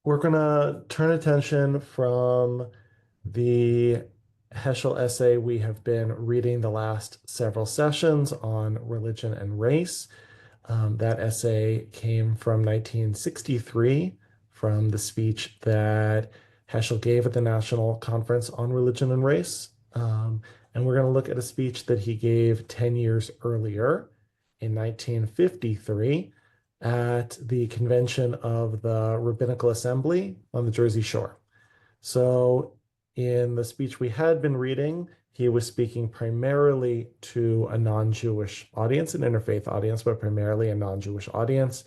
We're going to turn attention from the Heschel essay we have been reading the last several sessions on religion and race. That essay came from 1963 from the speech that Heschel gave at the National Conference on Religion and Race. And we're going to look at a speech that he gave 10 years earlier in 1953 at the convention of the Rabbinical Assembly on the Jersey Shore. So in the speech we had been reading, he was speaking primarily to a non-Jewish audience, an interfaith audience, but primarily a non-Jewish audience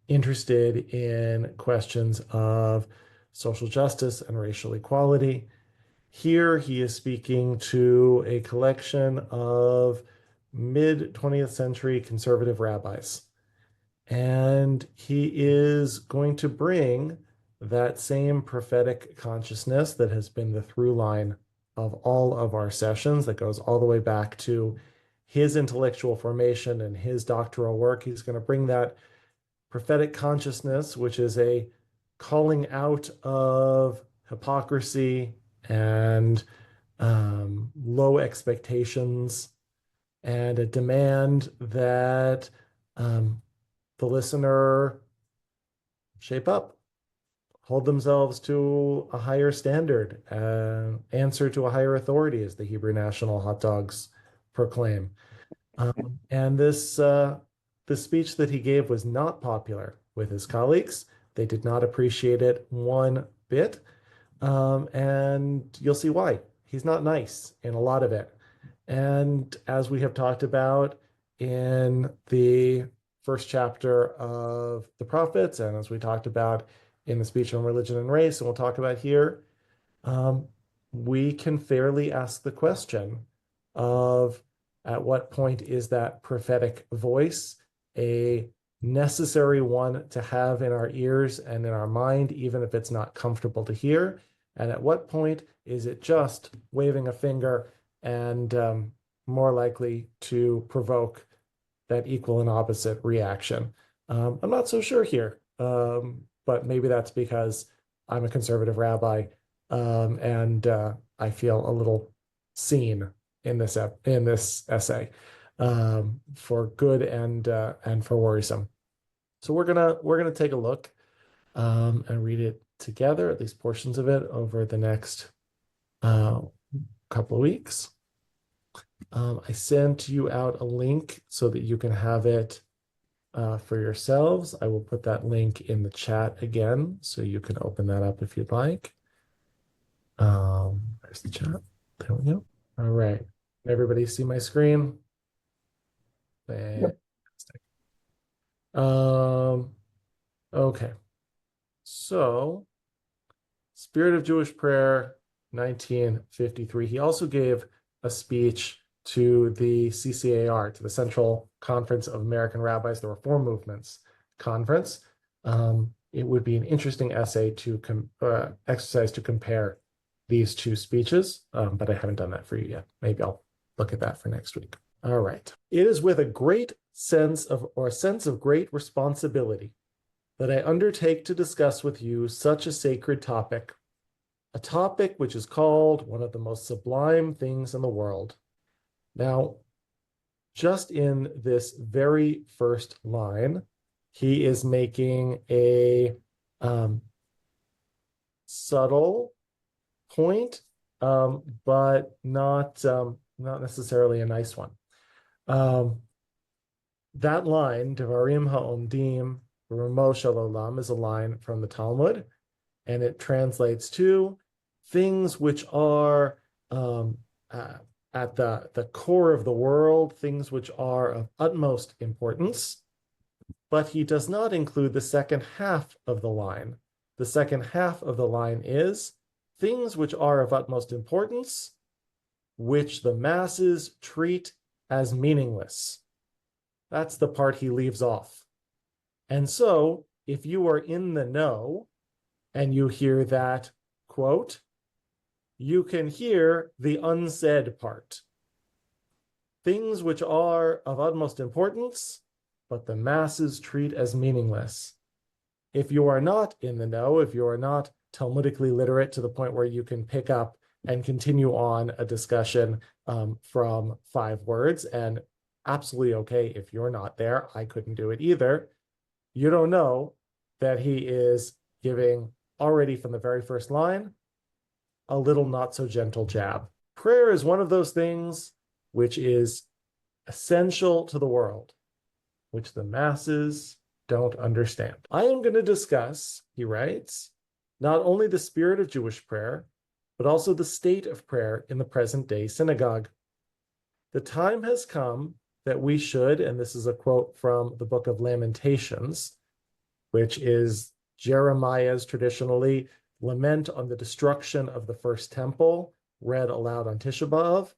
interested in questions of social justice and racial equality. Here he is speaking to a collection of mid-20th century conservative rabbis. And he is going to bring that same prophetic consciousness that has been the through line of all of our sessions, that goes all the way back to his intellectual formation and his doctoral work. He's going to bring that prophetic consciousness, which is a calling out of hypocrisy and low expectations, and a demand that the listener shape up, hold themselves to a higher standard, answer to a higher authority, as the Hebrew National Hot Dogs proclaim. And this speech that he gave was not popular with his colleagues. They did not appreciate it one bit. And you'll see why. He's not nice in a lot of it. And as we have talked about in the first chapter of the prophets, and as we talked about in the speech on religion and race, and we'll talk about here, we can fairly ask the question of at what point is that prophetic voice a necessary one to have in our ears and in our mind, even if it's not comfortable to hear? And at what point is it just waving a finger and more likely to provoke that equal and opposite reaction? I'm not so sure here, but maybe that's because I'm a conservative rabbi, and I feel a little seen in this essay, for good and for worrisome. So we're gonna take a look and read it together, at least portions of it, over the next couple of weeks. I sent you out a link so that you can have it for yourselves. I will put that link in the chat again, so you can open that up if you'd like. There's the chat. There we go. All right. Everybody see my screen? Yep. Fantastic. Okay. So, Spirit of Jewish Prayer, 1953. He also gave a speech to the CCAR, to the Central Conference of American Rabbis, the Reform Movement's conference. It would be an interesting essay to exercise to compare these two speeches, but I haven't done that for you yet. Maybe I'll look at that for next week. All right. It is with a great sense of great responsibility that I undertake to discuss with you such a sacred topic, a topic which is called one of the most sublime things in the world. Now, just in this very first line, he is making a subtle point, but not necessarily a nice one. That line, Devarim ha'omdim b'rumo shel olam, is a line from the Talmud, and it translates to things which are at the core of the world, things which are of utmost importance. But he does not include the second half of the line. The second half of the line is things which are of utmost importance, which the masses treat as meaningless. That's the part he leaves off. And so, if you are in the know and you hear that quote, you can hear the unsaid part. Things which are of utmost importance, but the masses treat as meaningless. If you are not in the know, if you are not Talmudically literate to the point where you can pick up and continue on a discussion from 5 words, and absolutely okay if you're not there, I couldn't do it either, you don't know that he is giving, already from the very first line, a little not so gentle jab. Prayer is one of those things which is essential to the world, which the masses don't understand. I am going to discuss, he writes, not only the spirit of Jewish prayer, but also the state of prayer in the present day synagogue. The time has come that we should, and this is a quote from the book of Lamentations, which is Jeremiah's traditionally lament on the destruction of the first temple, read aloud on Tisha B'Av.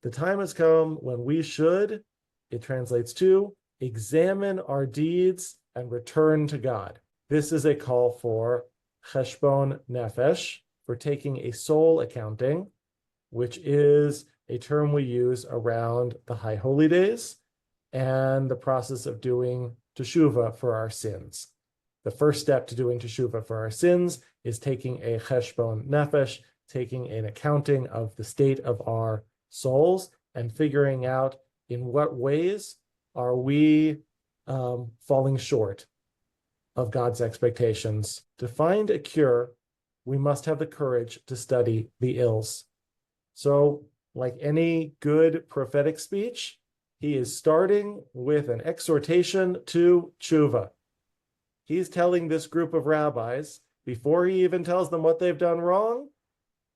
The time has come when we should, it translates to, examine our deeds and return to God. This is a call for cheshbon nefesh, for taking a soul accounting, which is a term we use around the High Holy Days and the process of doing teshuvah for our sins. The first step to doing teshuvah for our sins is taking a cheshbon nefesh, taking an accounting of the state of our souls and figuring out in what ways are we falling short of God's expectations. To find a cure, we must have the courage to study the ills. So, like any good prophetic speech, he is starting with an exhortation to tshuva. He's telling this group of rabbis, before he even tells them what they've done wrong,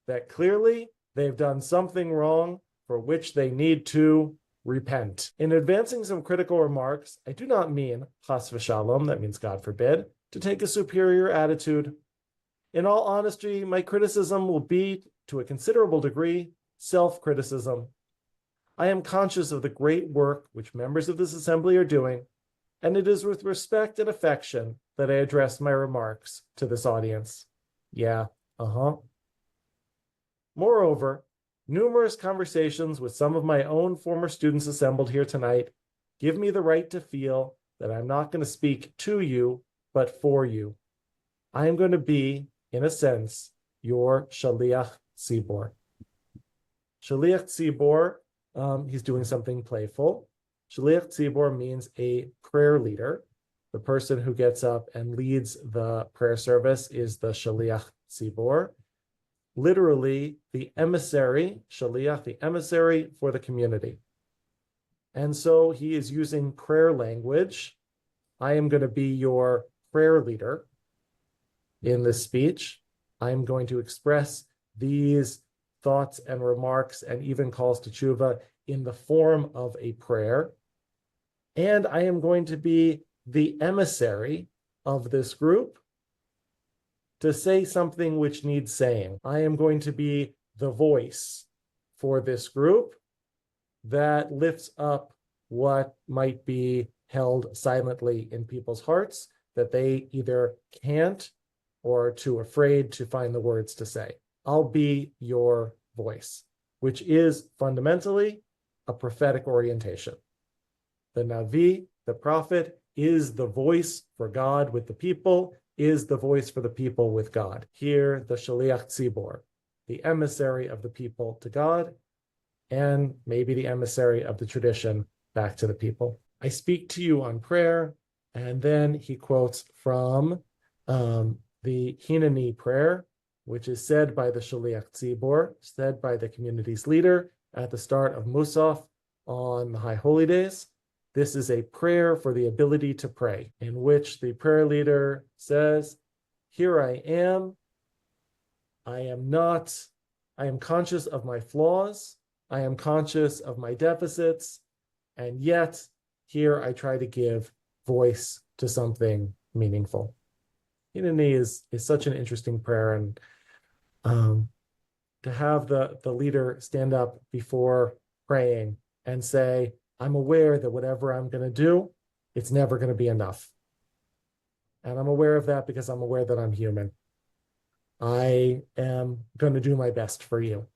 that clearly they've done something wrong for which they need to repent. In advancing some critical remarks, I do not mean, chas v'shalom, that means God forbid, to take a superior attitude. In all honesty, my criticism will be, to a considerable degree, self-criticism. I am conscious of the great work which members of this assembly are doing, and it is with respect and affection that I address my remarks to this audience. Yeah, Moreover, numerous conversations with some of my own former students assembled here tonight give me the right to feel that I'm not going to speak to you, but for you. I am going to be, in a sense, your Shaliach Tzibor. Shaliach Tzibor, he's doing something playful. Shaliach Tzibor means a prayer leader. The person who gets up and leads the prayer service is the Shaliach Tzibor. Literally, the emissary, Shaliach, the emissary for the community. And so he is using prayer language. I am going to be your prayer leader in this speech. I'm going to express these thoughts and remarks and even calls to tshuva in the form of a prayer. And I am going to be the emissary of this group to say something which needs saying. I am going to be the voice for this group that lifts up what might be held silently in people's hearts that they either can't or are too afraid to find the words to say. I'll be your voice, which is fundamentally a prophetic orientation. The Navi, the prophet, is the voice for God with the people, is the voice for the people with God. Here, the Shaliach Tzibor, the emissary of the people to God, and maybe the emissary of the tradition back to the people. I speak to you on prayer, and then he quotes from the Hineni prayer, which is said by the Shaliach Tzibor, said by the community's leader at the start of Musaf on the High Holy Days. This is a prayer for the ability to pray, in which the prayer leader says, here I am conscious of my flaws, I am conscious of my deficits, and yet here I try to give voice to something meaningful. Hineni is such an interesting prayer, and to have the leader stand up before praying and say, I'm aware that whatever I'm going to do, it's never going to be enough. And I'm aware of that because I'm aware that I'm human. I am going to do my best for you.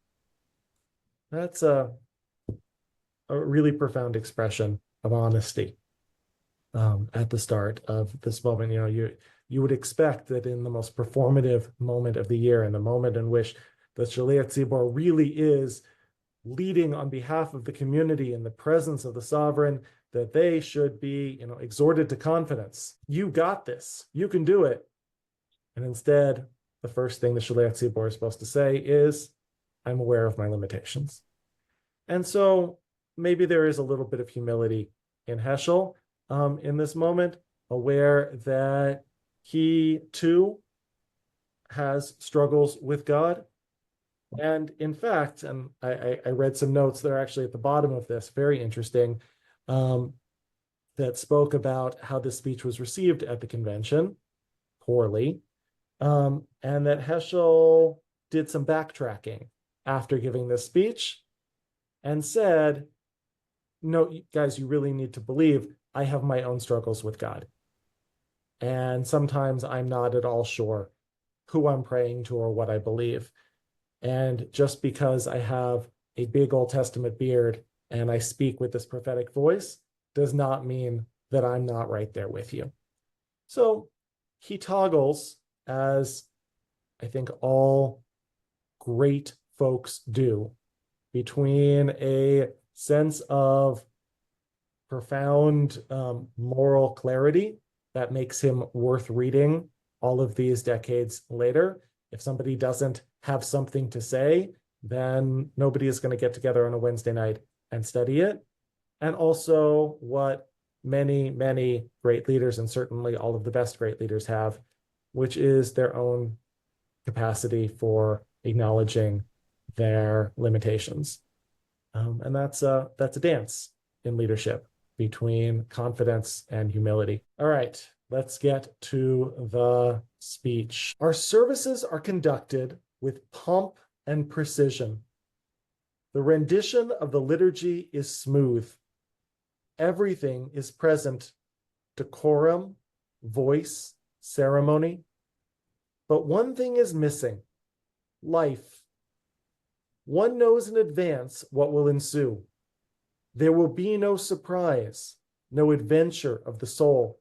That's a really profound expression of honesty. at the start of this moment. You would expect that in the most performative moment of the year, in the moment in which the Shaliach Tzibor really is leading on behalf of the community in the presence of the sovereign, that they should be, exhorted to confidence. You got this. You can do it. And instead, the first thing the Shaliach Tzibor is supposed to say is, I'm aware of my limitations. And so maybe there is a little bit of humility in Heschel in this moment, aware that he too has struggles with God. And in fact, and I read some notes that are actually at the bottom of this, very interesting, that spoke about how this speech was received at the convention, poorly, and that Heschel did some backtracking after giving this speech and said, no, guys, you really need to believe I have my own struggles with God. And sometimes I'm not at all sure who I'm praying to or what I believe. And just because I have a big Old Testament beard and I speak with this prophetic voice does not mean that I'm not right there with you. So he toggles, as I think all great folks do, between a sense of profound moral clarity that makes him worth reading all of these decades later. If somebody doesn't have something to say, then nobody is going to get together on a Wednesday night and study it. And also what many, many great leaders, and certainly all of the best great leaders have, which is their own capacity for acknowledging their limitations. And that's a dance in leadership between confidence and humility. All right, let's get to the speech. Our services are conducted with pomp and precision. The rendition of the liturgy is smooth. Everything is present: decorum, voice, ceremony. But one thing is missing: life. One knows in advance what will ensue. There will be no surprise, no adventure of the soul.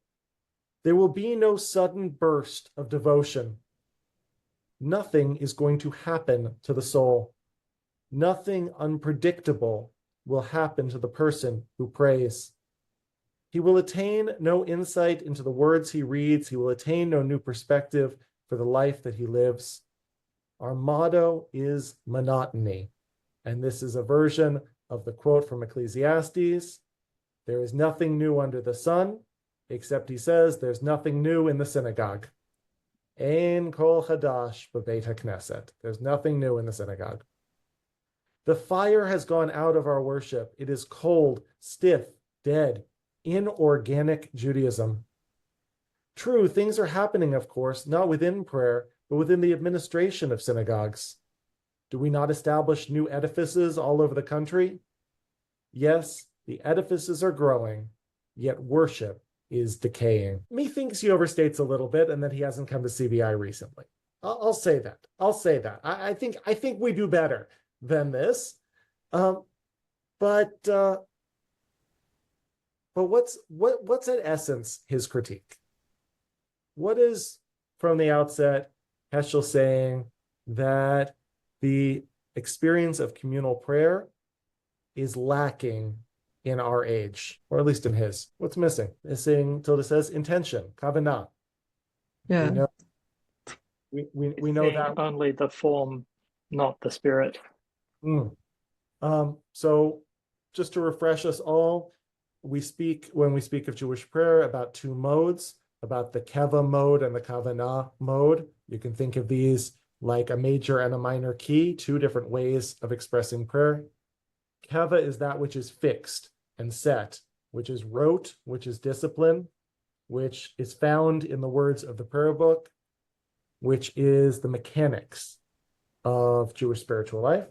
There will be no sudden burst of devotion. Nothing is going to happen to the soul. Nothing unpredictable will happen to the person who prays. He will attain no insight into the words he reads. He will attain no new perspective for the life that he lives. Our motto is monotony. And this is a version of the quote from Ecclesiastes. There is nothing new under the sun, except he says there's nothing new in the synagogue. Ein kol chadash b'beit hakneset. There's nothing new in the synagogue. The fire has gone out of our worship. It is cold, stiff, dead, inorganic Judaism. True, things are happening, of course, not within prayer, but within the administration of synagogues. Do we not establish new edifices all over the country? Yes, the edifices are growing, yet worship is decaying. Methinks he overstates a little bit and that he hasn't come to CBI recently. I'll say that. I think we do better than this. But what's in essence his critique? What is, from the outset, Heschel saying that the experience of communal prayer is lacking in our age, or at least in his? What's missing? Missing, Tilda says, intention, kavanah. Yeah. We know that only the form, not the spirit. So just to refresh us all, when we speak of Jewish prayer, about two modes, about the keva mode and the kavanah mode. You can think of these like a major and a minor key, two different ways of expressing prayer. Keva is that which is fixed and set, which is rote, which is discipline, which is found in the words of the prayer book, which is the mechanics of Jewish spiritual life.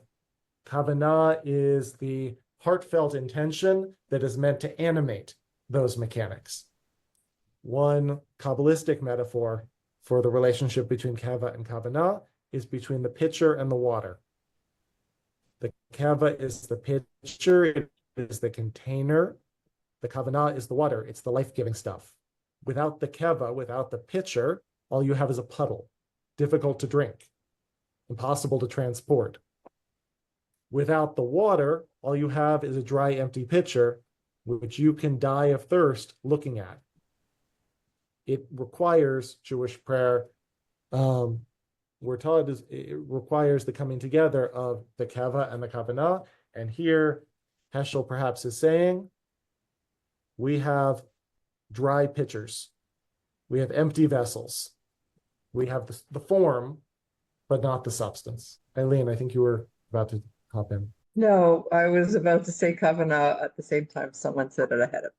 Kavanah is the heartfelt intention that is meant to animate those mechanics. One Kabbalistic metaphor for the relationship between keva and kavanah is between the pitcher and the water. The keva is the pitcher, it is the container The kavanah is the water. It's the life-giving stuff. Without the keva, without the pitcher, all you have is a puddle, difficult to drink, impossible to transport. Without the water, all you have is a dry, empty pitcher, which you can die of thirst looking at. It requires Jewish prayer. We're taught it requires the coming together of the keva and the kavanah. And here, Heschel perhaps is saying, we have dry pitchers. We have empty vessels. We have the form, but not the substance. Eileen, I think you were about to hop in. No, I was about to say kavanah at the same time someone said it ahead of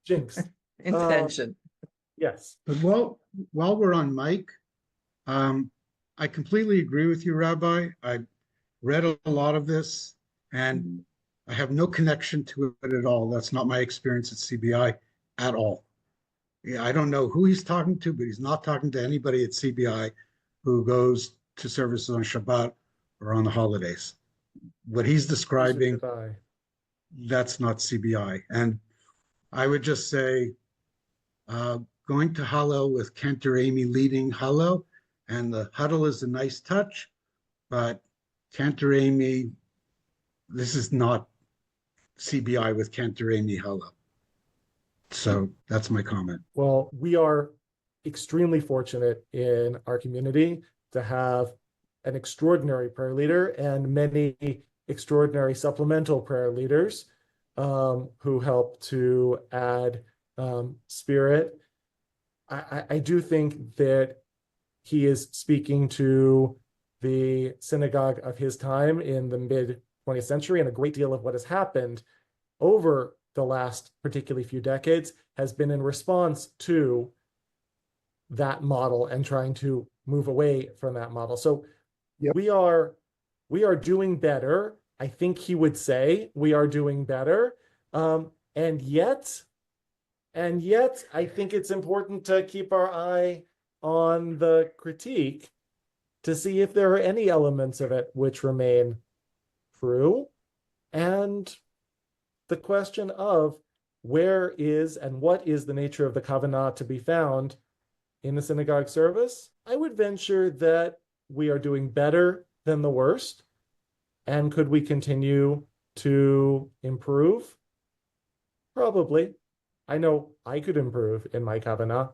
Jinx. me. Intention. Yes. But while we're on mic, I completely agree with you, Rabbi. I read a lot of this, and I have no connection to it at all. That's not my experience at CBI at all. Yeah, I don't know who he's talking to, but he's not talking to anybody at CBI who goes to services on Shabbat or on the holidays. What he's describing, that's not CBI. And I would just say, going to Hallel with Cantor Amy leading Hallel, and the huddle is a nice touch, but Cantor Amy, this is not CBI with Cantor Amy Hallel. So that's my comment. Well, we are extremely fortunate in our community to have an extraordinary prayer leader and many extraordinary supplemental prayer leaders who help to add spirit. I do think that he is speaking to the synagogue of his time in the mid-20th century, and a great deal of what has happened over the last particularly few decades has been in response to that model and trying to move away from that model. So we are doing better. I think he would say we are doing better. And yet, I think it's important to keep our eye on the critique to see if there are any elements of it which remain true. And the question of where is and what is the nature of the kavanah to be found in the synagogue service, I would venture that we are doing better than the worst. And could we continue to improve? Probably. I know I could improve in my kavanah.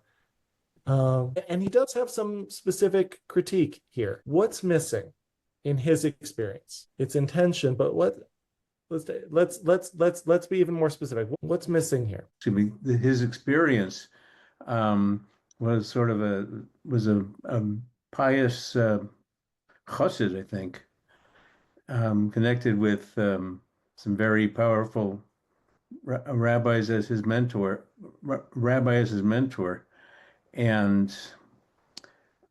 And he does have some specific critique here. What's missing in his experience? It's intention, but let's be even more specific. What's missing here? Excuse me, his experience was sort of a pious chassid, I think, connected with some very powerful rabbis as his mentor, and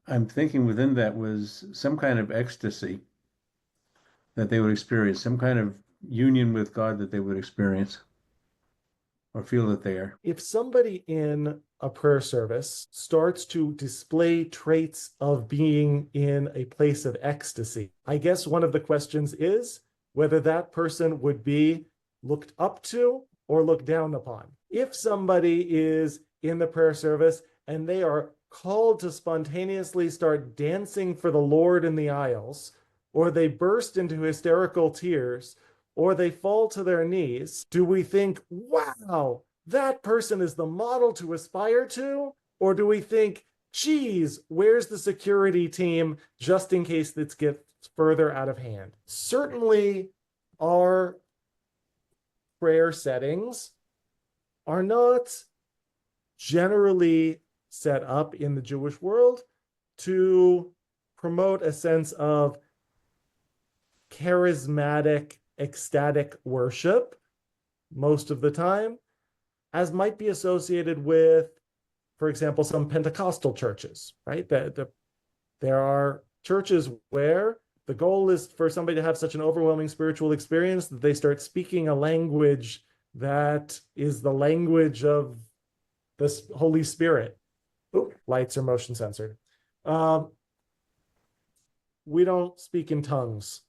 I'm thinking within that was some kind of ecstasy that they would experience, some kind of union with God that they would experience or feel that they are. If somebody in a prayer service starts to display traits of being in a place of ecstasy, I guess one of the questions is whether that person would be looked up to or looked down upon. If somebody is in the prayer service and they are called to spontaneously start dancing for the Lord in the aisles, or they burst into hysterical tears, or they fall to their knees, do we think, wow, that person is the model to aspire to? Or do we think, geez, where's the security team just in case this gets further out of hand? Certainly, our prayer settings are not generally set up in the Jewish world to promote a sense of charismatic, ecstatic worship most of the time, as might be associated with, for example, some Pentecostal churches, right? There are churches where the goal is for somebody to have such an overwhelming spiritual experience that they start speaking a language that is the language of the Holy Spirit. Ooh, lights are motion censored. We don't speak in tongues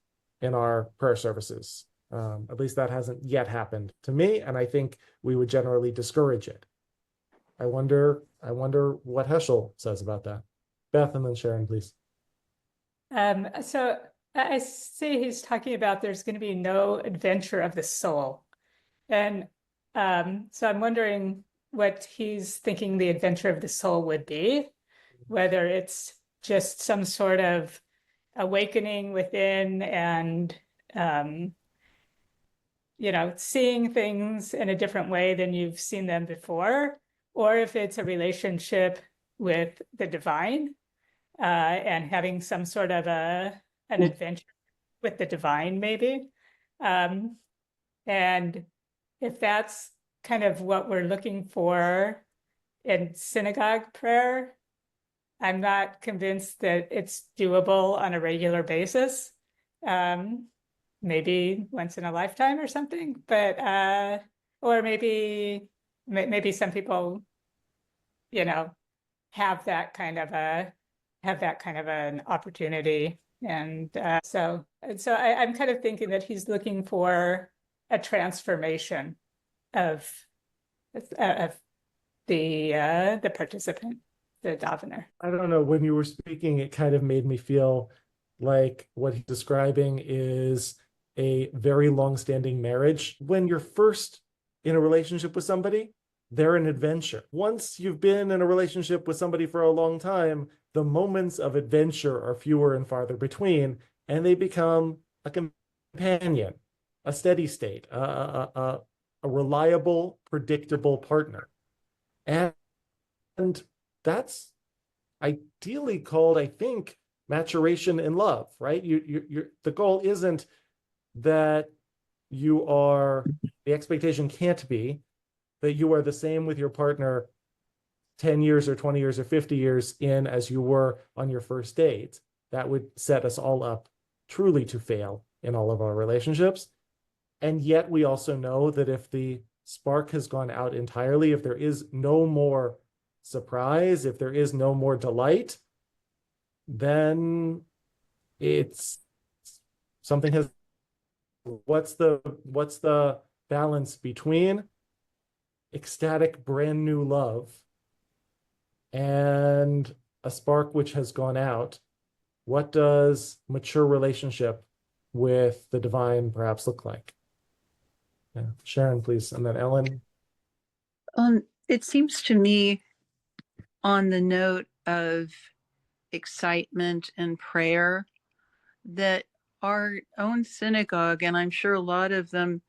in our prayer services. At least that hasn't yet happened to me, and I think we would generally discourage it. I wonder what Heschel says about that. Beth, and then Sharon, please. So I see he's talking about there's going to be no adventure of the soul. And so I'm wondering what he's thinking the adventure of the soul would be, whether it's just some sort of awakening within and, seeing things in a different way than you've seen them before, or if it's a relationship with the divine and having some sort of an adventure with the divine, maybe. And if that's kind of what we're looking for in synagogue prayer, I'm not convinced that it's doable on a regular basis. Maybe once in a lifetime or something, but or maybe some people, have that kind of an opportunity. And so I'm kind of thinking that he's looking for a transformation of the participant, the davener. I don't know, when you were speaking, it kind of made me feel like what he's describing is a very long-standing marriage. When you're first in a relationship with somebody, they're an adventure. Once you've been in a relationship with somebody for a long time, the moments of adventure are fewer and farther between, and they become a companion, a steady state, a reliable, predictable partner. And that's ideally called, I think, maturation in love, right? The goal isn't that the expectation can't be that you are the same with your partner 10 years or 20 years or 50 years in as you were on your first date. That would set us all up truly to fail in all of our relationships. And yet we also know that if the spark has gone out entirely, if there is no more surprise, if there is no more delight, then it's something has. What's the balance between ecstatic brand new love and a spark which has gone out? What does mature relationship with the divine perhaps look like? Yeah. Sharon, please, and then Ellen. It seems to me, on the note of excitement and prayer, that our own synagogue, and I'm sure a lot of them,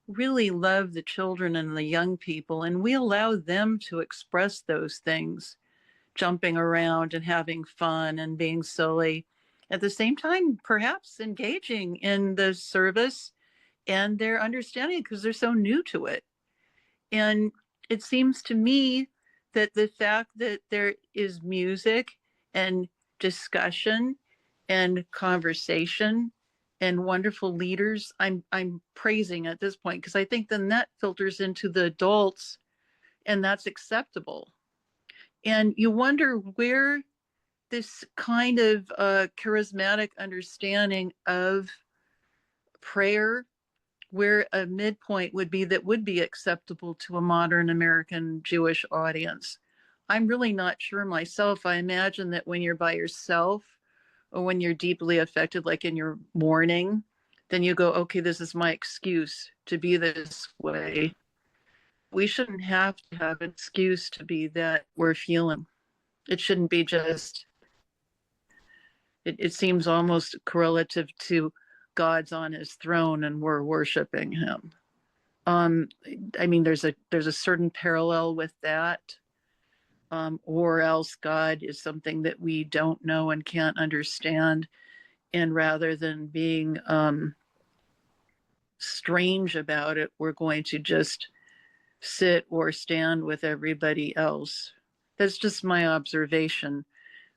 really love the children and the young people, and we allow them to express those things, jumping around and having fun and being silly. At the same time, perhaps engaging in the service and their understanding because they're so new to it. And it seems to me that the fact that there is music and discussion and conversation and wonderful leaders, I'm praising at this point, because I think then that filters into the adults, and that's acceptable. And you wonder where this kind of charismatic understanding of prayer, where a midpoint would be that would be acceptable to a modern American Jewish audience. I'm really not sure myself. I imagine that when you're by yourself or when you're deeply affected, like in your mourning, then you go, okay, this is my excuse to be this way. We shouldn't have to have an excuse to be that we're feeling. It shouldn't be just, it seems almost correlative to God's on his throne and we're worshiping him. I mean, there's a certain parallel with that. Or else God is something that we don't know and can't understand. And rather than being strange about it, we're going to just sit or stand with everybody else. That's just my observation.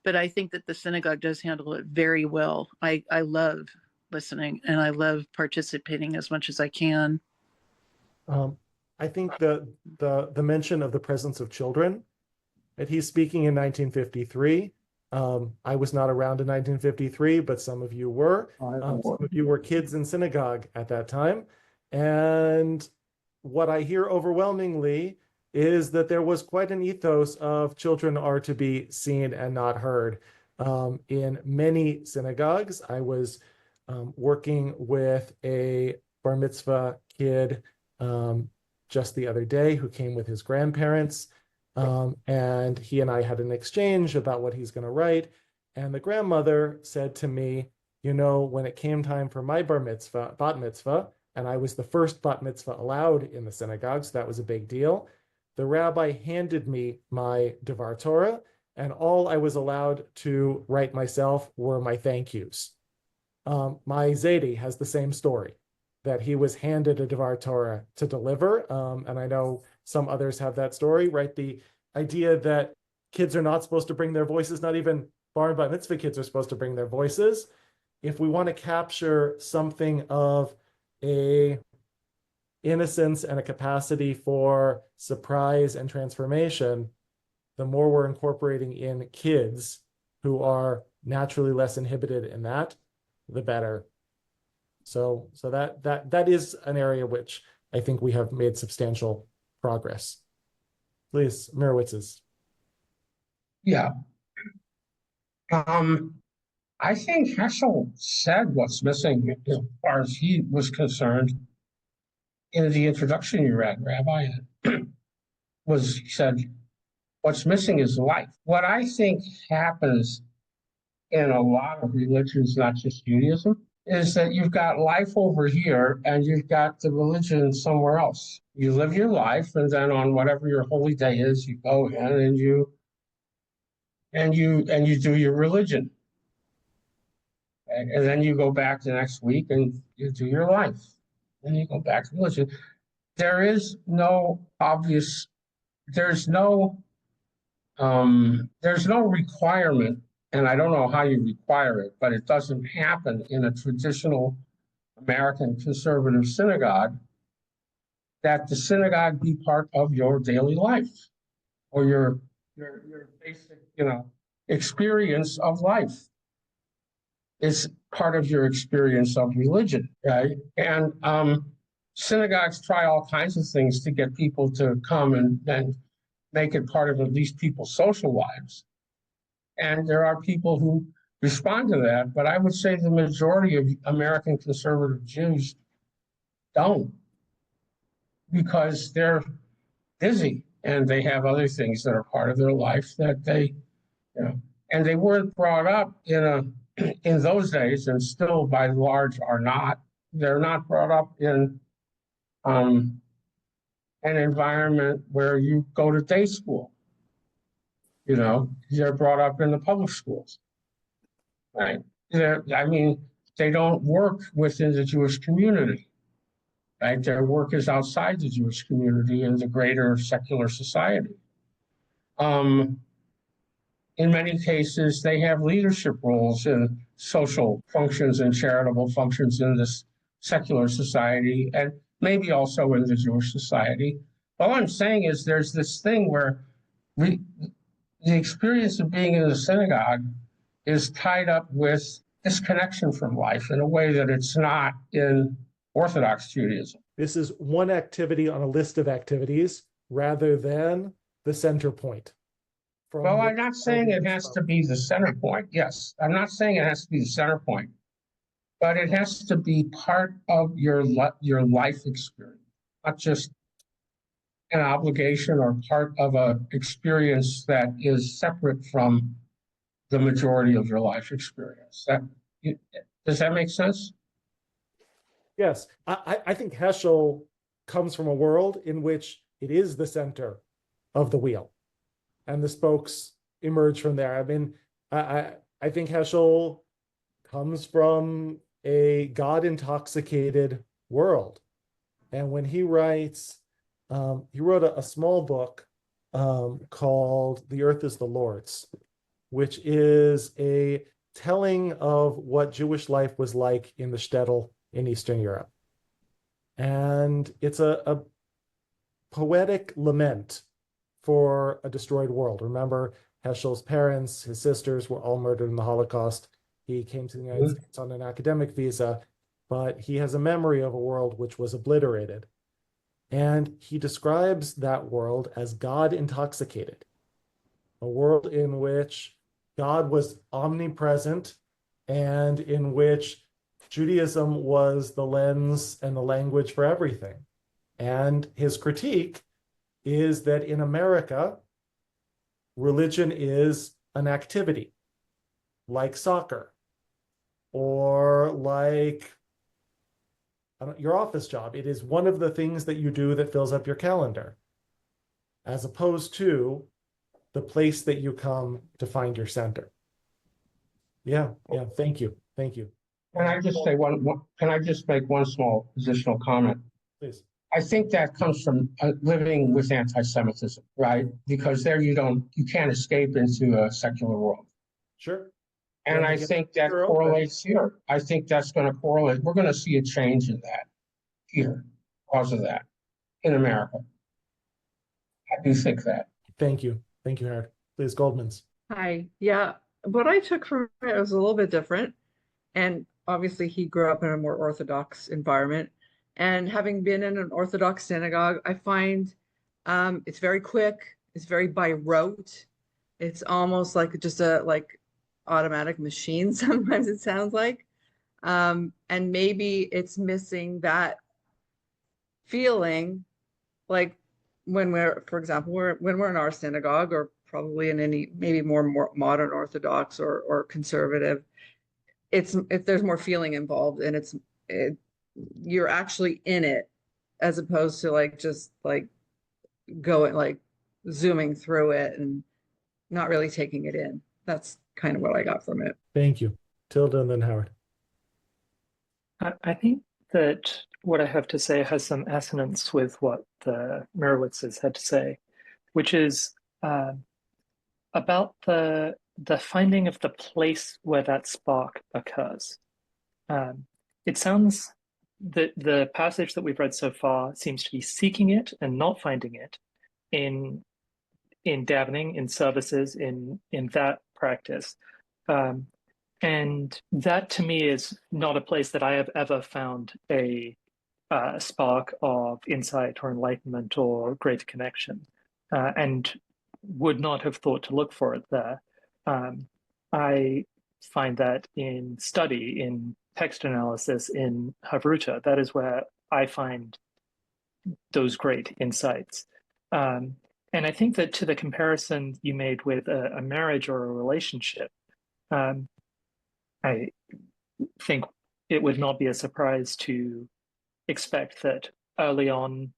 But I think that the synagogue does handle it very well. I love listening and I love participating as much as I can. I think the mention of the presence of children, that he's speaking in 1953, I was not around in 1953, but some of you were. Some of you were kids in synagogue at that time. And what I hear overwhelmingly is that there was quite an ethos of children are to be seen and not heard. In many synagogues, I was working with a bar mitzvah kid just the other day who came with his grandparents. And he and I had an exchange about what he's going to write. And the grandmother said to me, you know, when it came time for my bat mitzvah, and I was the first bat mitzvah allowed in the synagogue, so that was a big deal. The rabbi handed me my Devar Torah, and all I was allowed to write myself were my thank yous. My Zaidi has the same story, that he was handed a Devar Torah to deliver. And I know some others have that story, right? The idea that kids are not supposed to bring their voices, not even bar and bat mitzvah kids are supposed to bring their voices. If we want to capture something of a innocence and a capacity for surprise and transformation, the more we're incorporating in kids who are naturally less inhibited in that, the better. So that is an area which I think we have made substantial progress. Please, Merowitz's. Yeah. I think Heschel said what's missing as far as he was concerned in the introduction you read, Rabbi, was he said, what's missing is life. What I think happens in a lot of religions, not just Judaism, is that you've got life over here and you've got the religion somewhere else. You live your life, and then on whatever your holy day is, you go in and you do your religion. And then you go back the next week and you do your life. And you go back to religion. There's no requirement, and I don't know how you require it, but it doesn't happen in a traditional American conservative synagogue, that the synagogue be part of your daily life or your basic, experience of life. It's part of your experience of religion, right? And synagogues try all kinds of things to get people to come and make it part of at least people's social lives. And there are people who respond to that, but I would say the majority of American conservative Jews don't, because they're busy and they have other things that are part of their life that they, and they weren't brought up in those days, and still by and large are not. They're not brought up in an environment where you go to day school. They're brought up in the public schools, right? They don't work within the Jewish community, right? Their work is outside the Jewish community in the greater secular society. In many cases, they have leadership roles in social functions and charitable functions in this secular society, and maybe also in the Jewish society. All I'm saying is there's this thing where the experience of being in the synagogue is tied up with disconnection from life in a way that it's not in Orthodox Judaism. This is one activity on a list of activities rather than the center point. Well, I'm not saying it has to be the center point. Yes, I'm not saying it has to be the center point, but it has to be part of your life experience, not just an obligation or part of an experience that is separate from the majority of your life experience. Does that make sense? Yes, I think Heschel comes from a world in which it is the center of the wheel, and the spokes emerge from there. I mean, I think Heschel comes from a God-intoxicated world, and when he writes, he wrote a small book called "The Earth is the Lord's," which is a telling of what Jewish life was like in the shtetl in Eastern Europe. And it's a poetic lament for a destroyed world. Remember, Heschel's parents, his sisters were all murdered in the Holocaust. He came to the United States on an academic visa, but he has a memory of a world which was obliterated. And he describes that world as God intoxicated, a world in which God was omnipresent and in which Judaism was the lens and the language for everything. And his critique is that in America, religion is an activity like soccer or like your office job. It is one of the things that you do that fills up your calendar, as opposed to the place that you come to find your center. Yeah, thank you. Can I just say can I just make one small positional comment? Please. I think that comes from living with anti-Semitism, right? Because there you can't escape into a secular world. Sure. And I think that correlates here. I think that's going to correlate. We're going to see a change in that here because of that in America. I do think that. Thank you, Howard. Please, Goldman's. Hi. Yeah. What I took from it was a little bit different. And obviously he grew up in a more Orthodox environment. And having been in an Orthodox synagogue, I find it's very quick. It's very by rote. It's almost like just a automatic machine. Sometimes it sounds like. And maybe it's missing that feeling, like when we're, for example, when we're in our synagogue, or probably in any maybe more modern Orthodox or conservative, if there's more feeling involved, and you're actually in it, as opposed to just going zooming through it and not really taking it in. That's kind of what I got from it. Thank you. Tilda and then Howard. I think that what I have to say has some assonance with what the Merowitzes had to say, which is about the finding of the place where that spark occurs. It sounds that the passage that we've read so far seems to be seeking it and not finding it in davening, in services, in that practice. And that to me is not a place that I have ever found a spark of insight or enlightenment or great connection, and would not have thought to look for it there. I find that in study, in text analysis, in Havurah. That is where I find those great insights. And I think that to the comparison you made with a marriage or a relationship, I think it would not be a surprise to expect that early on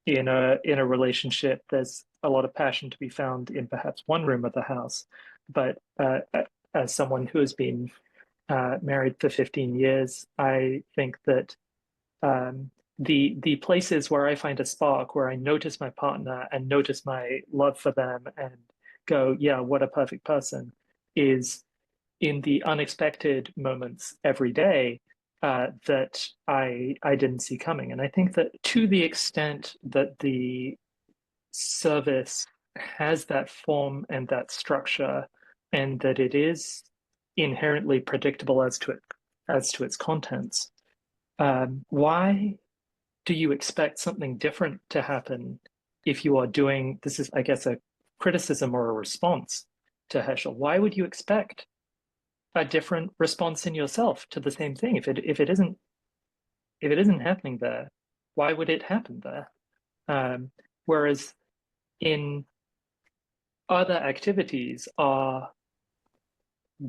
in a relationship, there's a lot of passion to be found in perhaps one room of the house. But as someone who has been married for 15 years, I think that the places where I find a spark, where I notice my partner and notice my love for them and go, yeah, what a perfect person, is in the unexpected moments every day that I didn't see coming. And I think that to the extent that the service has that form and that structure, and that it is inherently predictable as to its contents, why do you expect something different to happen if you are doing, this is, I guess, a criticism or a response to Heschel? Why would you expect a different response in yourself to the same thing? If it isn't happening there, why would it happen there? Whereas in other activities are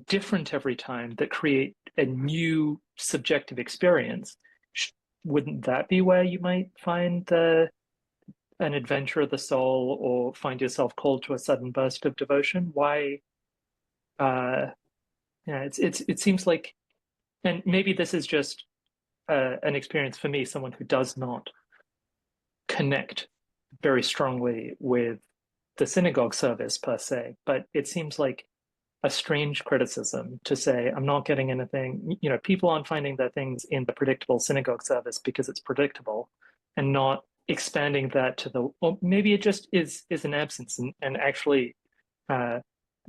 different every time, that create a new subjective experience, wouldn't that be where you might find an adventure of the soul, or find yourself called to a sudden burst of devotion? Why? It seems like, and maybe this is just an experience for me, someone who does not connect very strongly with the synagogue service per se, but it seems like a strange criticism to say, I'm not getting anything, people aren't finding their things in the predictable synagogue service because it's predictable, and not expanding that to or maybe it just is an absence, and actually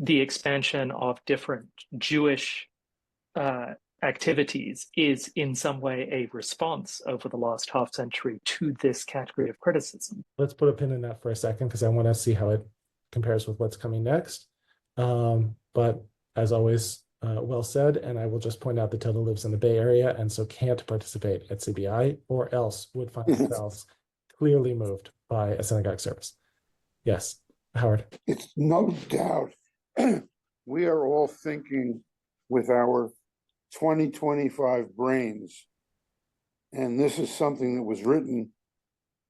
the expansion of different Jewish activities is in some way a response over the last half century to this category of criticism. Let's put a pin in that for a second because I want to see how it compares with what's coming next. But as always, well said, and I will just point out that Tilda lives in the Bay Area and so can't participate at CBI, or else would find themselves clearly moved by a synagogue service. Yes, Howard. It's no doubt we are all thinking with our 2025 brains, and this is something that was written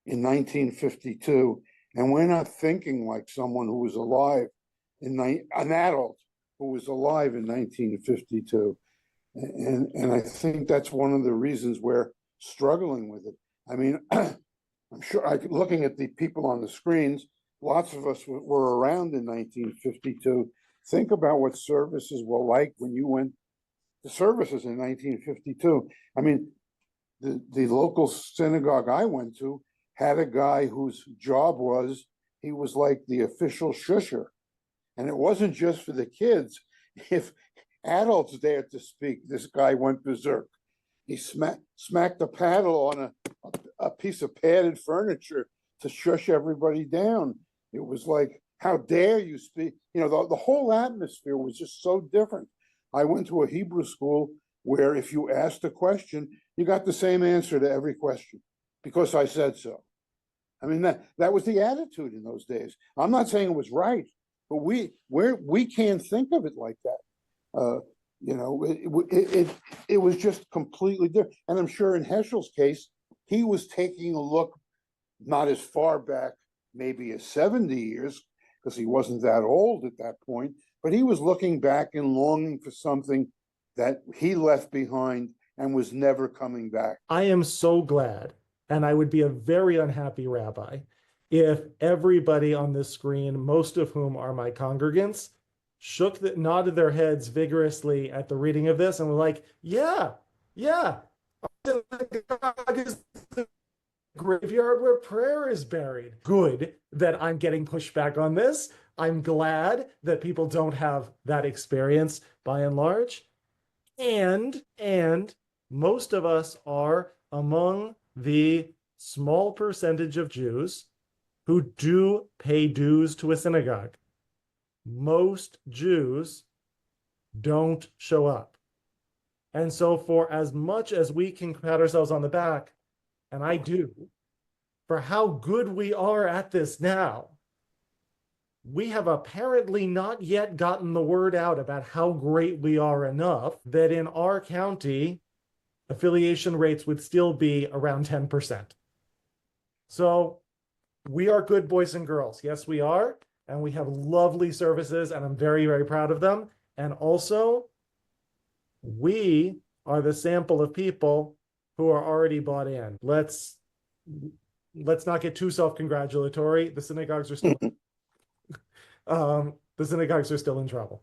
in 1952, and we're not thinking like someone who was alive an adult who was alive in 1952. And I think that's one of the reasons we're struggling with it. I mean, I'm sure, looking at the people on the screens, lots of us were around in 1952. Think about what services were like when you went to services in 1952. I mean, the local synagogue I went to had a guy whose job was, he was like the official shusher. And it wasn't just for the kids. If adults dared to speak, this guy went berserk. He smacked a paddle on a piece of padded furniture to shush everybody down. It was like, how dare you speak? You know, the whole atmosphere was just so different. I went to a Hebrew school where if you asked a question, you got the same answer to every question because I said so. I mean, that was the attitude in those days. I'm not saying it was right, but we can't think of it like that. You know, it was just completely different. And I'm sure in Heschel's case, he was taking a look not as far back, maybe as 70 years, because he wasn't that old at that point, but he was looking back and longing for something that he left behind and was never coming back. I am so glad, and I would be a very unhappy rabbi if everybody on this screen, most of whom are my congregants, nodded their heads vigorously at the reading of this and were like, yeah, synagogue is the graveyard where prayer is buried. Good that I'm getting pushback on this. I'm glad that people don't have that experience by and large. And most of us are among the small percentage of Jews who do pay dues to a synagogue. Most Jews don't show up. And so for as much as we can pat ourselves on the back, and I do, for how good we are at this now, we have apparently not yet gotten the word out about how great we are enough that in our county, affiliation rates would still be around 10%. So we are good boys and girls. Yes, we are. And we have lovely services, and I'm very, very proud of them. And also, we are the sample of people who are already bought in. Let's not get too self-congratulatory. The synagogues are still the synagogues are still in trouble.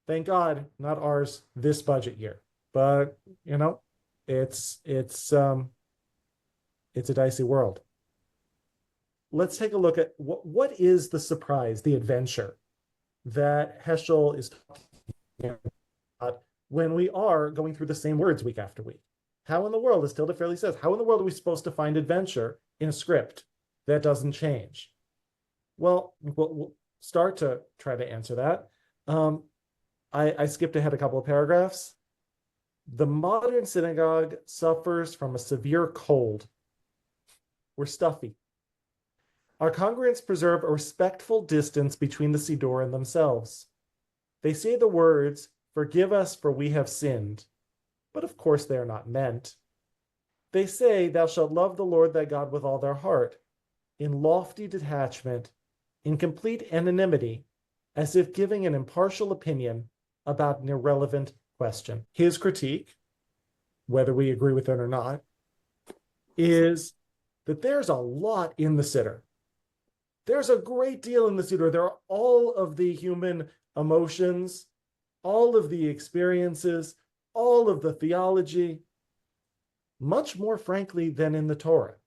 Thank God, not ours this budget year. But you know, it's a dicey world. Let's take a look at what is the surprise, the adventure that Heschel is talking about when we are going through the same words week after week. How in the world, as Tilda fairly says, how in the world are we supposed to find adventure in a script that doesn't change? Well, we'll start to try to answer that. I skipped ahead a couple of paragraphs. The modern synagogue suffers from a severe cold. We're stuffy. Our congregants preserve a respectful distance between the Siddur and themselves. They say the words, "Forgive us, for we have sinned," but of course they are not meant. They say, "Thou shalt love the Lord thy God with all their heart," in lofty detachment, in complete anonymity, as if giving an impartial opinion about an irrelevant question. His critique, whether we agree with it or not, is that there's a lot in the Siddur. There's a great deal in the Siddur. There are all of the human emotions, all of the experiences, all of the theology, much more frankly than in the Torah.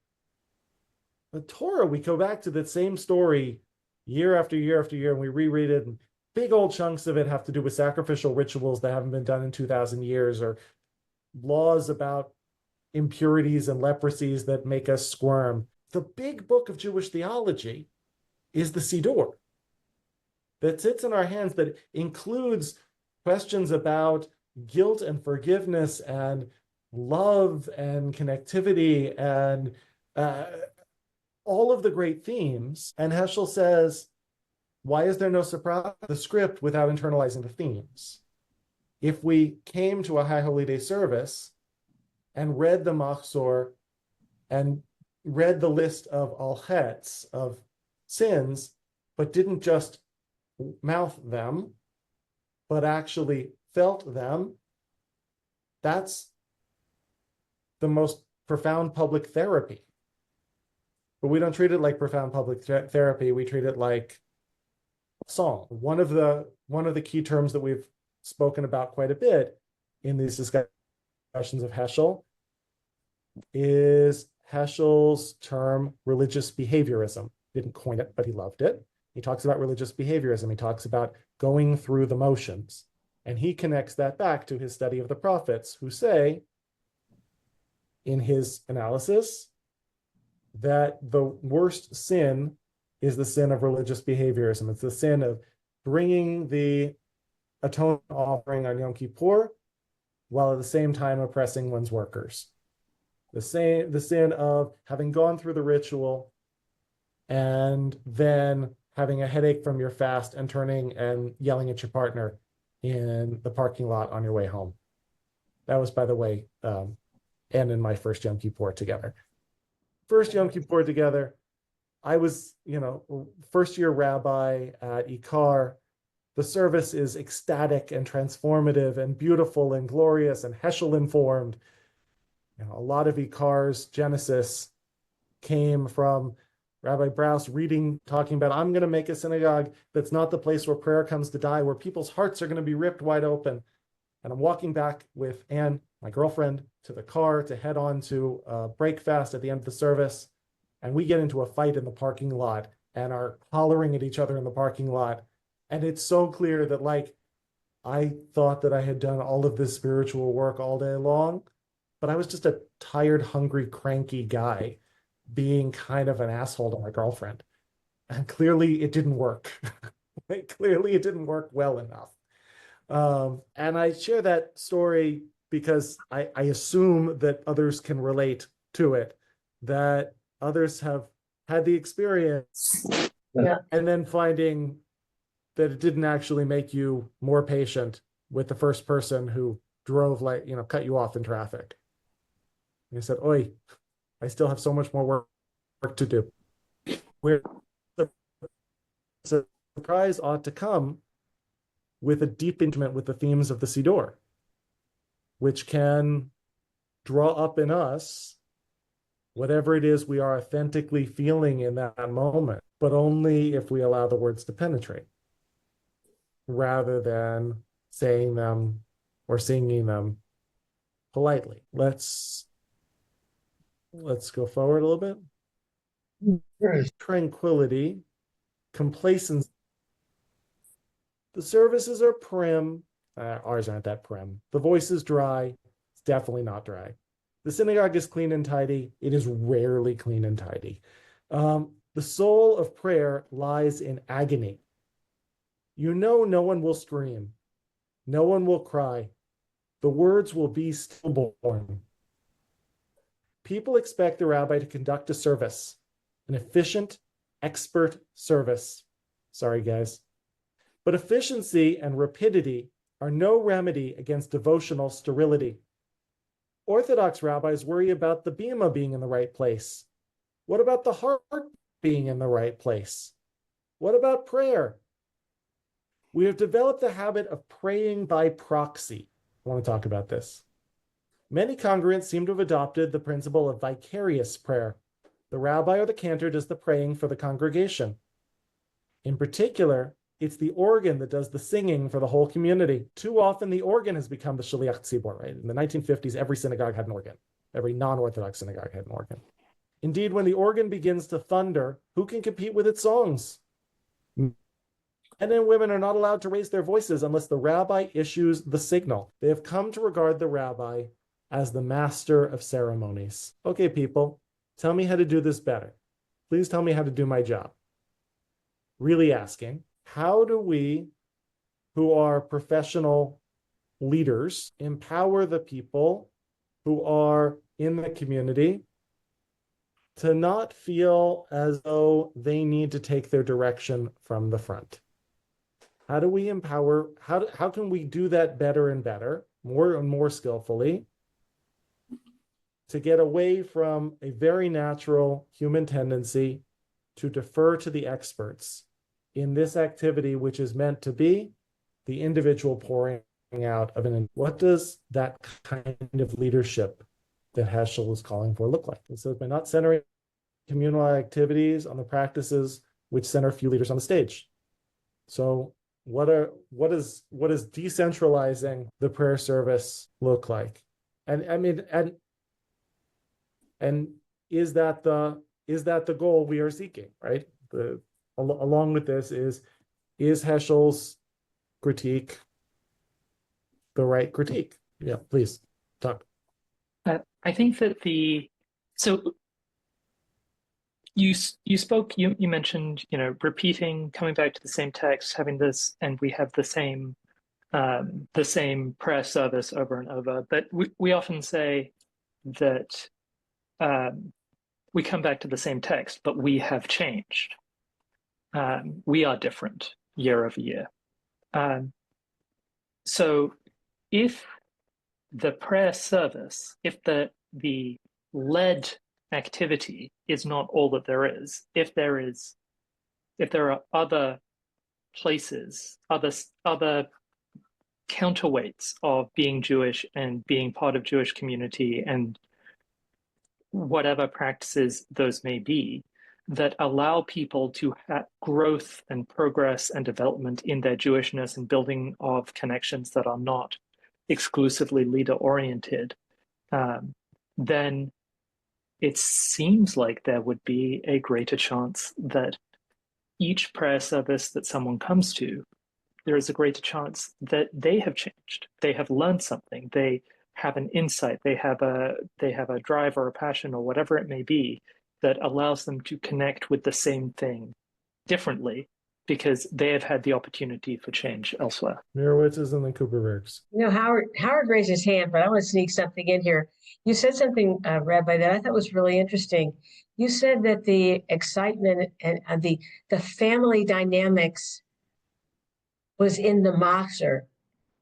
The Torah, we go back to that same story year after year after year, and we reread it, and big old chunks of it have to do with sacrificial rituals that haven't been done in 2,000 years, or laws about impurities and leprosies that make us squirm. The big book of Jewish theology is the Siddur that sits in our hands, that includes questions about guilt and forgiveness and love and connectivity and all of the great themes. And Heschel says, why is there no surprise in the script without internalizing the themes? If we came to a High Holy Day service and read the Machzor and read the list of al-chetz, of sins, but didn't just mouth them, but actually felt them, that's the most profound public therapy. But we don't treat it like profound public therapy. We treat it like song. One of the key terms that we've spoken about quite a bit in these discussions of Heschel is Heschel's term religious behaviorism. He didn't coin it, but he loved it. He talks about religious behaviorism. He talks about going through the motions. And he connects that back to his study of the prophets, who say, in his analysis, that the worst sin is the sin of religious behaviorism. It's the sin of bringing the atonement offering on Yom Kippur while at the same time oppressing one's workers. The sin of having gone through the ritual and then having a headache from your fast and turning and yelling at your partner in the parking lot on your way home. That was, by the way, Ann and my first Yom Kippur together. First Yom Kippur together, I was, first-year rabbi at Ikar. The service is ecstatic and transformative and beautiful and glorious and Heschel-informed. A lot of Ikar's genesis came from Rabbi Brous talking about, I'm going to make a synagogue that's not the place where prayer comes to die, where people's hearts are going to be ripped wide open. And I'm walking back with Ann, my girlfriend, to the car to head on to break fast at the end of the service. And we get into a fight in the parking lot and are hollering at each other in the parking lot. And it's so clear that, I thought that I had done all of this spiritual work all day long, but I was just a tired, hungry, cranky guy being kind of an asshole to my girlfriend. And clearly it didn't work. Clearly it didn't work well enough. And I share that story because I assume that others can relate to it, that others have had the experience and then finding that it didn't actually make you more patient with the first person who drove, cut you off in traffic. And I said, oi, I still have so much more work to do. Where the surprise ought to come with a deep engagement with the themes of the Siddur, which can draw up in us whatever it is we are authentically feeling in that moment, but only if we allow the words to penetrate, rather than saying them or singing them politely. Let's go forward a little bit. Tranquility, complacency. The services are prim. Ours aren't that prim. The voice is dry. It's definitely not dry. The synagogue is clean and tidy. It is rarely clean and tidy. The soul of prayer lies in agony. No one will scream. No one will cry. The words will be stillborn. People expect the rabbi to conduct a service, an efficient, expert service. Sorry, guys. But efficiency and rapidity are no remedy against devotional sterility. Orthodox rabbis worry about the bima being in the right place. What about the heart being in the right place? What about prayer? We have developed the habit of praying by proxy. I want to talk about this. Many congregants seem to have adopted the principle of vicarious prayer. The rabbi or the cantor does the praying for the congregation. In particular, it's the organ that does the singing for the whole community. Too often, the organ has become the shaliach tzibor, right? In the 1950s, every synagogue had an organ. Every non-Orthodox synagogue had an organ. Indeed, when the organ begins to thunder, who can compete with its songs? Men and women are not allowed to raise their voices unless the rabbi issues the signal. They have come to regard the rabbi as the master of ceremonies. Okay, people, tell me how to do this better. Please tell me how to do my job. Really asking, how do we, who are professional leaders, empower the people who are in the community to not feel as though they need to take their direction from the front? How do we empower, how can we do that better and better, more and more skillfully, to get away from a very natural human tendency to defer to the experts in this activity, which is meant to be the individual pouring out of an, what does that kind of leadership that Heschel is calling for look like? And so by not centering communal activities on the practices which center few leaders on the stage. So what is decentralizing the prayer service look like? And I mean, and is that the goal we are seeking, right? Along with this is Heschel's critique the right critique? Yeah, please talk. I think that you mentioned, repeating, coming back to the same text, having this, and we have the same prayer service over and over. But we often say that we come back to the same text, but we have changed. We are different year over year. So if the prayer service, if the led activity is not all that there is, if there are other places, other counterweights of being Jewish and being part of Jewish community and whatever practices those may be, that allow people to have growth and progress and development in their Jewishness and building of connections that are not exclusively leader-oriented, then it seems like there would be a greater chance that each prayer service that someone comes to, there is a greater chance that they have changed. They have learned something. They have an insight. They have a drive or a passion or whatever it may be that allows them to connect with the same thing differently because they have had the opportunity for change elsewhere. Mirowitz and then Cooperbergs. Howard raised his hand, but I want to sneak something in here. You said something, Rabbi, that I thought was really interesting. You said that the excitement and the family dynamics was in the Machzor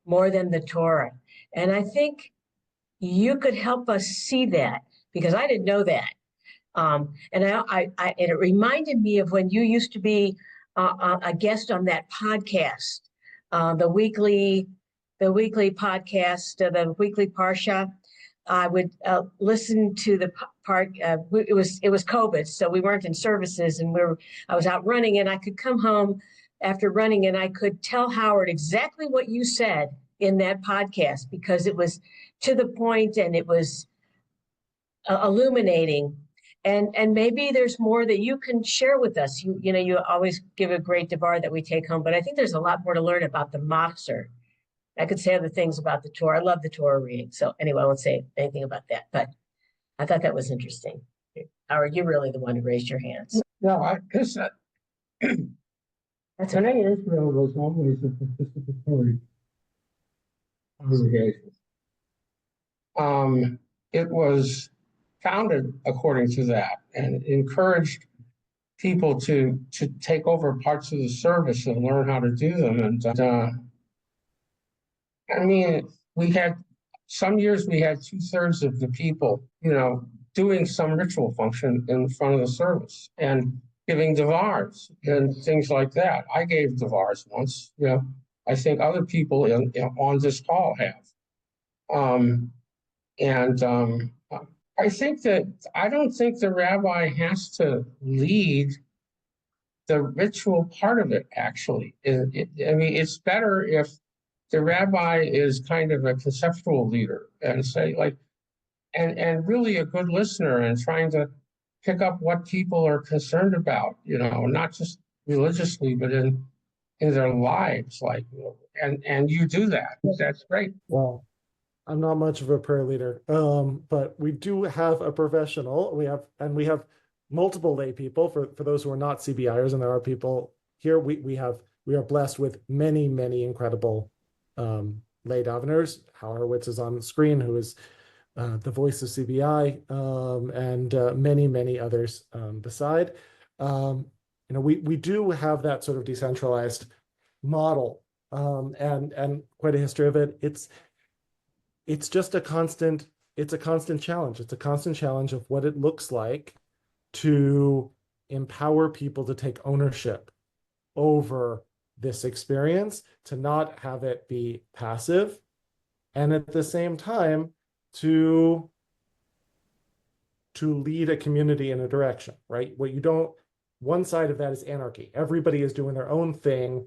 more than the Torah. And I think you could help us see that because I didn't know that. And it reminded me of when you used to be a guest on that podcast, the weekly podcast, the weekly Parsha. I would listen to the part. It was COVID, so we weren't in services, and I was out running, and I could come home after running, and I could tell Howard exactly what you said in that podcast because it was to the point and it was illuminating. And maybe there's more that you can share with us. You always give a great devar that we take home, but I think there's a lot more to learn about the Machzor. I could say other things about the Torah. I love the Torah reading. So anyway, I won't say anything about that, but I thought that was interesting. Howard, you're really the one who raised your hands. No, I guess that That's B'nai okay. Israel was always a participatory congregation. It was founded according to that and encouraged people to take over parts of the service and learn how to do them. And I mean, we had some years we had 2/3 of the people, doing some ritual function in front of the service and giving devars and things like that. I gave devars once. I think other people on this call have. I don't think the rabbi has to lead the ritual part of it, actually. It's better if the rabbi is kind of a conceptual leader and say, and really a good listener and trying to pick up what people are concerned about, not just religiously, but in in their lives, like, and you do that. That's great. Well, I'm not much of a prayer leader, but we do have a professional. We have multiple lay people for those who are not CBIers, and there are people here. We are blessed with many incredible lay daveners. Hal Horowitz is on the screen, who is the voice of CBI, and many others beside. We do have that sort of decentralized model, and quite a history of it. It's just a constant challenge. It's a constant challenge of what it looks like to empower people to take ownership over this experience, to not have it be passive, and at the same time to lead a community in a direction, right? One side of that is anarchy. Everybody is doing their own thing,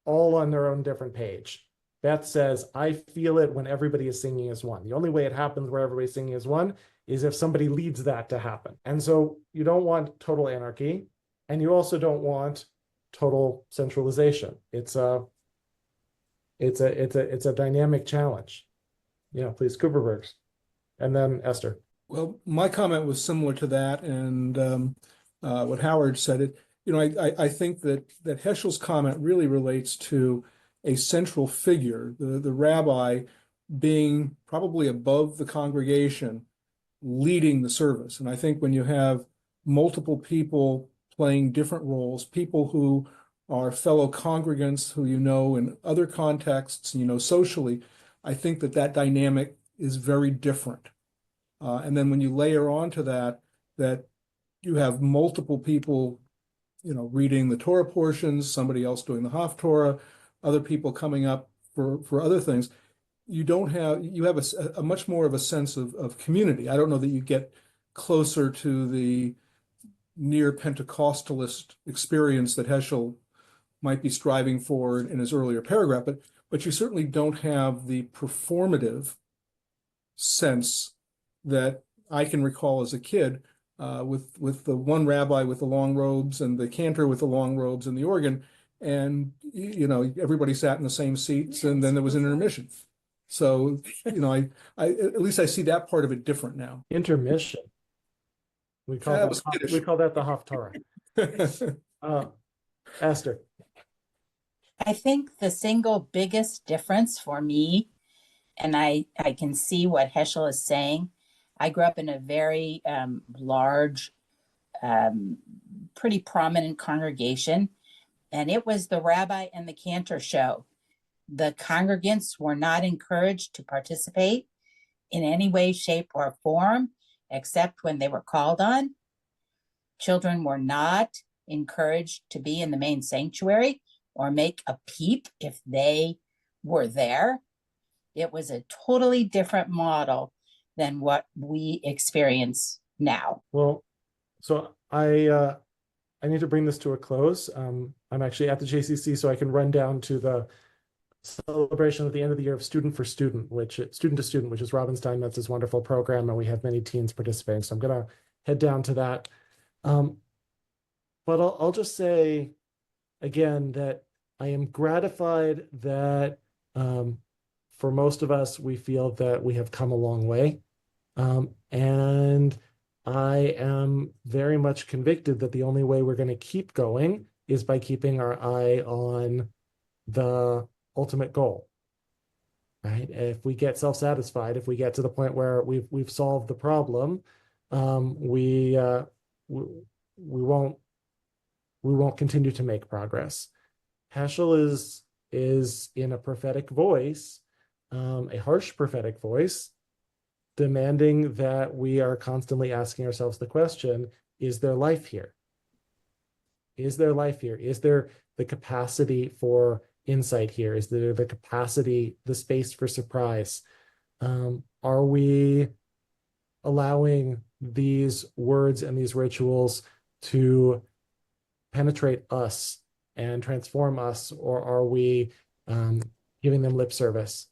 all on their own different page. Beth says, I feel it when everybody is singing as one. The only way it happens where everybody's singing as one is if somebody leads that to happen. And so you don't want total anarchy, and you also don't want total centralization. It's a dynamic challenge. Yeah, please, Cooperbergs. And then Esther. Well, my comment was similar to that, and what Howard said. I think that Heschel's comment really relates to a central figure, the rabbi being probably above the congregation, leading the service. And I think when you have multiple people playing different roles, people who are fellow congregants who you know in other contexts, socially, I think that dynamic is very different. And then when you layer onto that you have multiple people, reading the Torah portions, somebody else doing the Haftorah, other people coming up for other things, you have a much more of a sense of community. I don't know that you get closer to the near Pentecostalist experience that Heschel might be striving for in his earlier paragraph, but you certainly don't have the performative sense that I can recall as a kid, with the one rabbi with the long robes and the cantor with the long robes and the organ, and everybody sat in the same seats, and then there was an intermission. So I at least I see that part of it different now. Intermission. We call that the Haftarah. Esther. I think the single biggest difference for me, and I can see what Heschel is saying. I grew up in a very large, pretty prominent congregation, and it was the rabbi and the cantor show. The congregants were not encouraged to participate in any way, shape, or form, except when they were called on. Children were not encouraged to be in the main sanctuary or make a peep if they were there. It was a totally different model than what we experience now. Well, so I need to bring this to a close. I'm actually at the JCC, so I can run down to the celebration at the end of the year of Student for Student, Student to Student, which is Robin Steinmetz's wonderful program, and we have many teens participating. So I'm going to head down to that. But I'll just say again that I am gratified that for most of us, we feel that we have come a long way. And I am very much convicted that the only way we're going to keep going is by keeping our eye on the ultimate goal, right? If we get self-satisfied, if we get to the point where we've solved the problem, we won't continue to make progress. Heschel is in a prophetic voice, a harsh prophetic voice, demanding that we are constantly asking ourselves the question, is there life here? Is there life here? Is there the capacity for insight here? Is there the capacity, the space for surprise? Are we allowing these words and these rituals to penetrate us and transform us, or are we giving them lip service?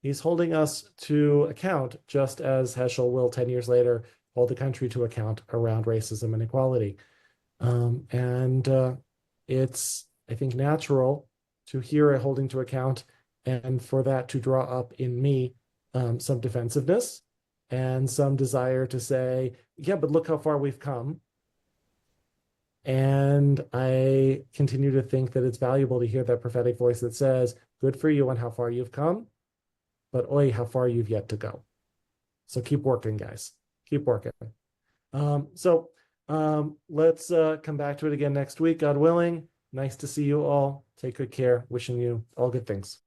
He's holding us to account, just as Heschel will 10 years later hold the country to account around racism and equality. And it's I think, natural to hear a holding to account, and for that to draw up in me some defensiveness and some desire to say, yeah, but look how far we've come. And I continue to think that it's valuable to hear that prophetic voice that says, good for you on how far you've come, but oi, how far you've yet to go. So keep working, guys. Keep working. Let's come back to it again next week, God willing. Nice to see you all. Take good care. Wishing you all good things.